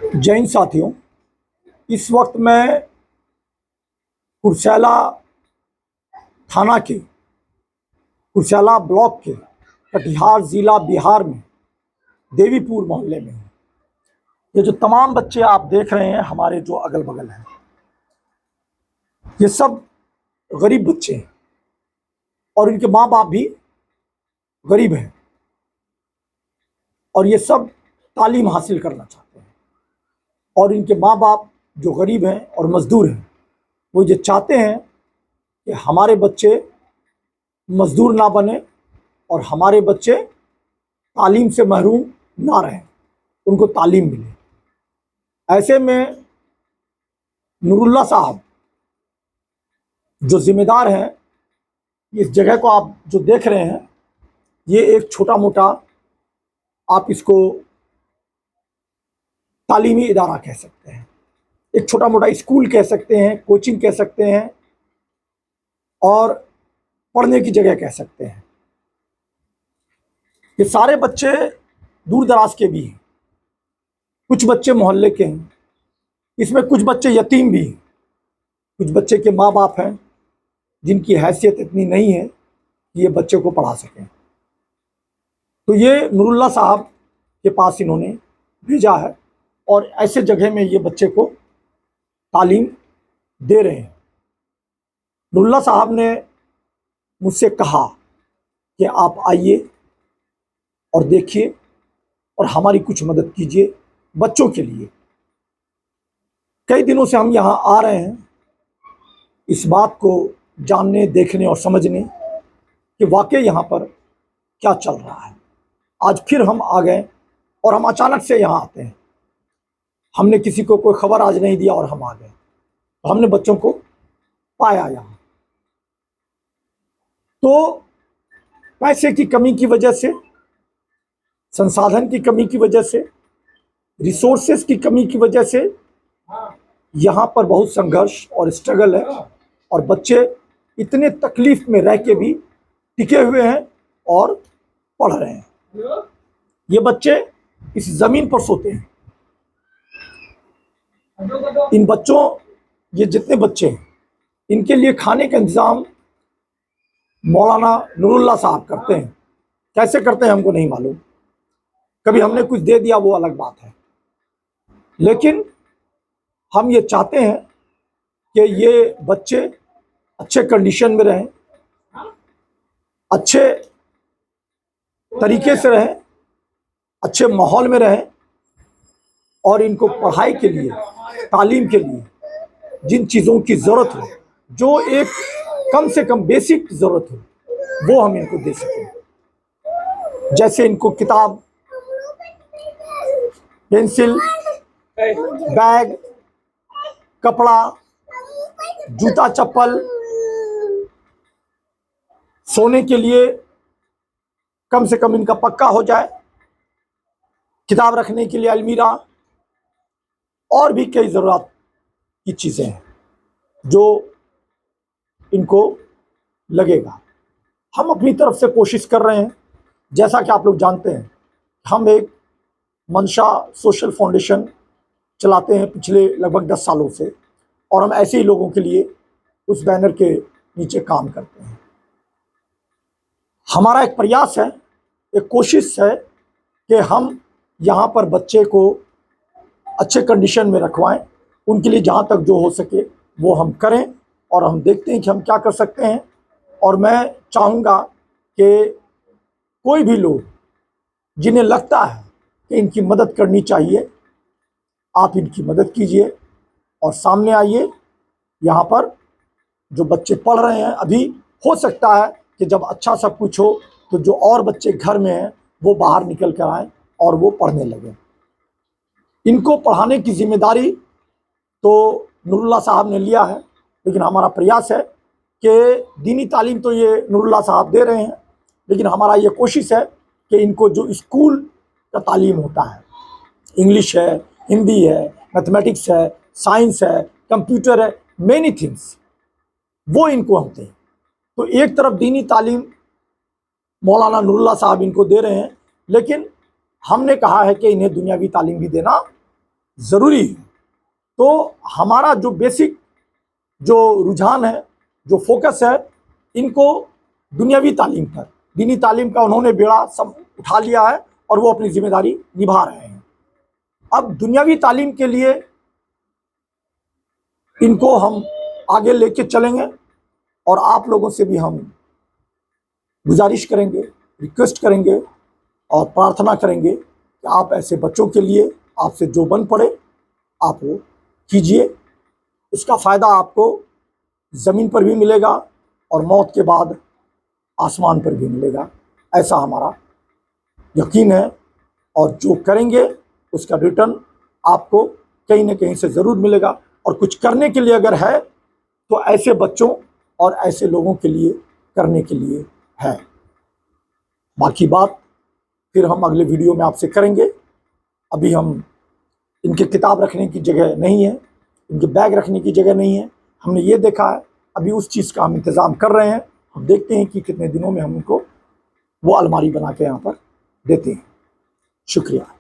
जय हिंद साथियों। इस वक्त मैं कुर्सेला थाना के कुर्सेला ब्लॉक के कटिहार ज़िला बिहार में देवीपुर मोहल्ले में हूँ। ये जो तमाम बच्चे आप देख रहे हैं हमारे जो अगल बगल हैं, ये सब गरीब बच्चे हैं और इनके माँ बाप भी गरीब हैं और ये सब तालीम हासिल करना चाहते हैं। और इनके माँ बाप जो गरीब हैं और मज़दूर हैं, वो ये चाहते हैं कि हमारे बच्चे मज़दूर ना बने और हमारे बच्चे तालीम से महरूम ना रहें, उनको तालीम मिले। ऐसे में नूरुल्लाह साहब जो ज़िम्मेदार हैं, इस जगह को आप जो देख रहे हैं, ये एक छोटा मोटा आप इसको तालीमी इदारा कह सकते हैं, एक छोटा मोटा स्कूल कह सकते हैं, कोचिंग कह सकते हैं और पढ़ने की जगह कह सकते हैं। ये सारे बच्चे दूर दराज के भी हैं, कुछ बच्चे मोहल्ले के हैं, इसमें कुछ बच्चे यतीम भी हैं, कुछ बच्चे के माँ बाप हैं जिनकी हैसियत इतनी नहीं है कि ये बच्चे को पढ़ा सकें। तो ये नूरुल्लाह साहब के पास इन्होंने भेजा है और ऐसे जगह में ये बच्चे को तालीम दे रहे हैं। नूरुल्लाह साहब ने मुझसे कहा कि आप आइए और देखिए और हमारी कुछ मदद कीजिए बच्चों के लिए। कई दिनों से हम यहाँ आ रहे हैं इस बात को जानने, देखने और समझने कि वाकई यहाँ पर क्या चल रहा है। आज फिर हम आ गए और हम अचानक से यहाँ आते हैं, हमने किसी को कोई खबर आज नहीं दिया और हम आ गए। तो हमने बच्चों को पाया यहाँ। तो पैसे की कमी की वजह से, संसाधन की कमी की वजह से, रिसोर्सेज की कमी की वजह से यहाँ पर बहुत संघर्ष और स्ट्रगल है और बच्चे इतने तकलीफ में रह के भी टिके हुए हैं और पढ़ रहे हैं। ये बच्चे इस ज़मीन पर सोते हैं। इन बच्चों, ये जितने बच्चे हैं, इनके लिए खाने का इंतज़ाम मौलाना नूरुल्लाह साहब करते हैं। कैसे करते हैं हमको नहीं मालूम, कभी हमने कुछ दे दिया वो अलग बात है, लेकिन हम ये चाहते हैं कि ये बच्चे अच्छे कंडीशन में रहें, अच्छे तरीके से रहें, अच्छे माहौल में रहें और इनको पढ़ाई के लिए, तालीम के लिए जिन चीज़ों की ज़रूरत हो, जो एक कम से कम बेसिक ज़रूरत हो, वो हम इनको दे सकें। जैसे इनको किताब, पेंसिल, बैग, कपड़ा, जूता चप्पल, सोने के लिए कम से कम इनका पक्का हो जाए, किताब रखने के लिए अलमीरा और भी कई ज़रूरत की चीज़ें हैं जो इनको लगेगा। हम अपनी तरफ से कोशिश कर रहे हैं। जैसा कि आप लोग जानते हैं, हम एक मंशा सोशल फाउंडेशन चलाते हैं पिछले लगभग 10 सालों से और हम ऐसे ही लोगों के लिए उस बैनर के नीचे काम करते हैं। हमारा एक प्रयास है, एक कोशिश है कि हम यहाँ पर बच्चे को अच्छे कंडीशन में रखवाएं, उनके लिए जहाँ तक जो हो सके वो हम करें और हम देखते हैं कि हम क्या कर सकते हैं। और मैं चाहूँगा कि कोई भी लोग जिन्हें लगता है कि इनकी मदद करनी चाहिए, आप इनकी मदद कीजिए और सामने आइए। यहाँ पर जो बच्चे पढ़ रहे हैं, अभी हो सकता है कि जब अच्छा सब कुछ हो तो जो और बच्चे घर में हैं वो बाहर निकल कर आएँ और वो पढ़ने लगें। इनको पढ़ाने की जिम्मेदारी तो नूरुल्लाह साहब ने लिया है, लेकिन हमारा प्रयास है कि दीनी तालीम तो ये नूरुल्लाह साहब दे रहे हैं, लेकिन हमारा ये कोशिश है कि इनको जो स्कूल का तालीम होता है, इंग्लिश है, हिंदी है, मैथमेटिक्स है, साइंस है, कंप्यूटर है, मेनी थिंग्स, वो इनको हम दें। तो एक तरफ दीनी तालीम मौलाना नूरुल्लाह साहब इनको दे रहे हैं, लेकिन हमने कहा है कि इन्हें दुनियावी तालीम भी देना ज़रूरी है। तो हमारा जो बेसिक जो रुझान है, जो फोकस है, इनको दुनियावी तालीम पर, दीनी तालीम का उन्होंने बेड़ा सब उठा लिया है और वो अपनी जिम्मेदारी निभा रहे हैं। अब दुनियावी तालीम के लिए इनको हम आगे लेके चलेंगे और आप लोगों से भी हम गुजारिश करेंगे, रिक्वेस्ट करेंगे और प्रार्थना करेंगे कि आप ऐसे बच्चों के लिए आपसे जो बन पड़े आप वो कीजिए। इसका फ़ायदा आपको ज़मीन पर भी मिलेगा और मौत के बाद आसमान पर भी मिलेगा, ऐसा हमारा यकीन है। और जो करेंगे उसका रिटर्न आपको कहीं ना कहीं से ज़रूर मिलेगा। और कुछ करने के लिए अगर है तो ऐसे बच्चों और ऐसे लोगों के लिए करने के लिए है। बाकी बात फिर हम अगले वीडियो में आपसे करेंगे। अभी हम इनके किताब रखने की जगह नहीं है, इनके बैग रखने की जगह नहीं है, हमने ये देखा है। अभी उस चीज़ का हम इंतज़ाम कर रहे हैं। हम देखते हैं कि कितने दिनों में हम उनको वो अलमारी बना के यहाँ पर देते हैं। शुक्रिया।